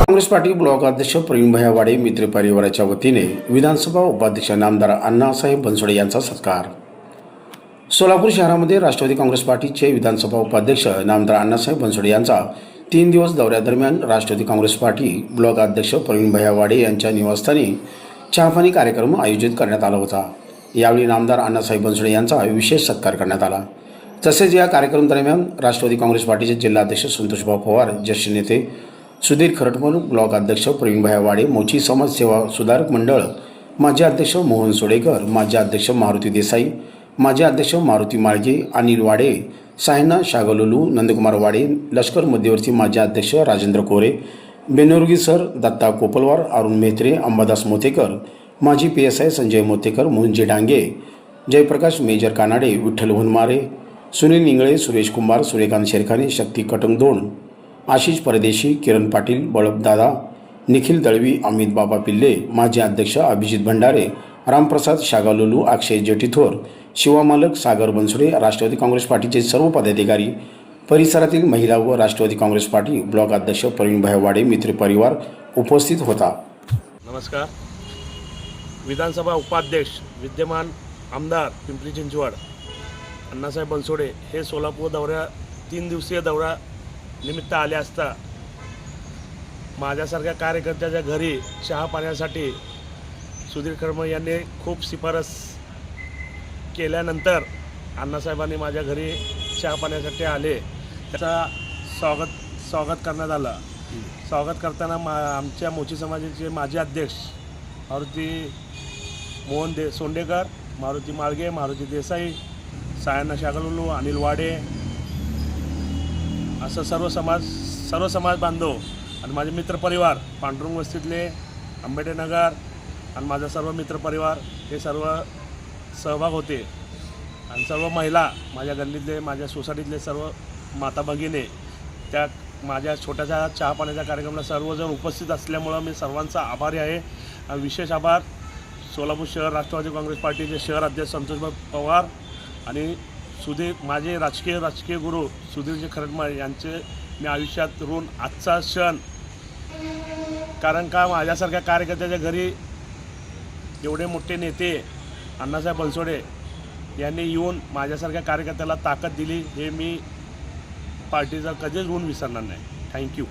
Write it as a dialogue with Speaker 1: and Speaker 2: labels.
Speaker 1: Congress party block अध्यक्ष प्रवीण भैया वाडे मित्र परिवाराच्या वतीने विधानसभा उपाध्यक्ष नामदार अण्णासाहेब बनसोडे यांचा सत्कार। सोलापूर शहरामध्ये राष्ट्रवादी काँग्रेस पार्टीचे विधानसभा उपाध्यक्ष नामदार अण्णासाहेब बनसोडे यांचा 3 दिवस दौऱ्यादरम्यान राष्ट्रवादी काँग्रेस पार्टी ब्लॉक अध्यक्ष प्रवीण भैया वाडे यांच्या निवासस्थानी चहापानी कार्यक्रम आयोजित करण्यात आला होता। यावेळी नामदार अण्णासाहेब बनसोडे यांचा विशेष सत्कार करण्यात आला। तसेच या कार्यक्रम दरम्यान राष्ट्रवादी काँग्रेस पार्टीचे जिल्हाध्यक्ष संतोषभाऊ पवार, ज्येष्ठ नेते सुधीर खरटमल, ब्लॉक अध्यक्ष प्रवीण भैया वाडे, मोची समाज सेवा सुधारक मंडळ माजी अध्यक्ष मोहन सोडेकर, माजी अध्यक्ष मारुती देसाई, माजी अध्यक्ष मारुती माळगे, अनिल वाडे, सायना शागलोलू, नंदकुमार वाडे, लष्कर मध्यवर्ती माजी अध्यक्ष राजेंद्र कोरे, बेनोरगी सर, दत्ता कोपलवार, अरुण मेहत्रे, अंबादास मोतेकर, माजी PSI संजय मोतेकर, मुंजे डांगे, जयप्रकाश मेजर कानाडे, विठ्ठल हुनमारे, सुनील इंगळे, सुरेश कुमार, सूर्यकांत शेरखाने, शक्ती कटंगदोण, आशिष परदेशी, किरण पाटील, बळपदादा, निखिल दळवी, अमित बाबा पिल्ले, माजी अध्यक्ष अभिजित भंडारे, रामप्रसाद शागालोलू, अक्षय जेटीथोर, शिवा मालक, सागर बनसोडे, राष्ट्रवादी काँग्रेस पार्टीचे सर्व पदाधिकारी, परिसरातील महिला व राष्ट्रवादी काँग्रेस पार्टी ब्लॉक अध्यक्ष प्रवीण भैया वाडे मित्र परिवार उपस्थित होता।
Speaker 2: नमस्कार। विधानसभा उपाध्यक्ष विद्यमान आमदार पिंपरी चिंचवड अण्णासाहेब बनसोडे हे सोलापूर 3 दिवसीय दौरा निमित्त आले असता माझ्यासारख्या कार्यकर्त्याच्या घरी चहा पाण्यासाठी सुधीर खरटमल यांनी खूप शिफारस केल्यानंतर अण्णासाहेबांनी माझ्या घरी चहा पाण्यासाठी आले। त्याचा स्वागत करण्यात आलं। स्वागत करताना आमच्या मोची समाजाचे माजी अध्यक्ष मारुती सोंडेकर, मारुती माळगे, मारुती देसाई, सायना शागलोलू, अनिल वाडे असं सर्व समाज बांधव आणि माझे मित्रपरिवार पांडुरंग वस्तीतले, आंबेडनगर आणि माझा सर्व मित्रपरिवार हे सर्व सहभाग होते। आणि सर्व महिला, माझ्या गल्लीतले, माझ्या सोसायटीतले सर्व माता भगिनी त्या माझ्या छोट्याशा चहा पाण्याच्या कार्यक्रमाला सर्वजण उपस्थित असल्यामुळं मी सर्वांचा आभारी आहे। विशेष आभार सोलापूर शहर राष्ट्रवादी काँग्रेस पार्टीचे शहर अध्यक्ष संतोषभाऊ पवार आणि माझे राजकीय गुरु सुधीरजी खरटमल यांचे मी आयुष्यात ऋण आजचा क्षण, कारण का माझ्यासारख्या कार्यकर्त्याच्या घरी एवढे मोठे नेते अण्णासाहेब बनसोडे यांनी येऊन माझ्यासारख्या कार्यकर्त्याला ताकद दिली, हे मी पार्टीचा कधीच ऋण विसरणार नाही। थँक्यू।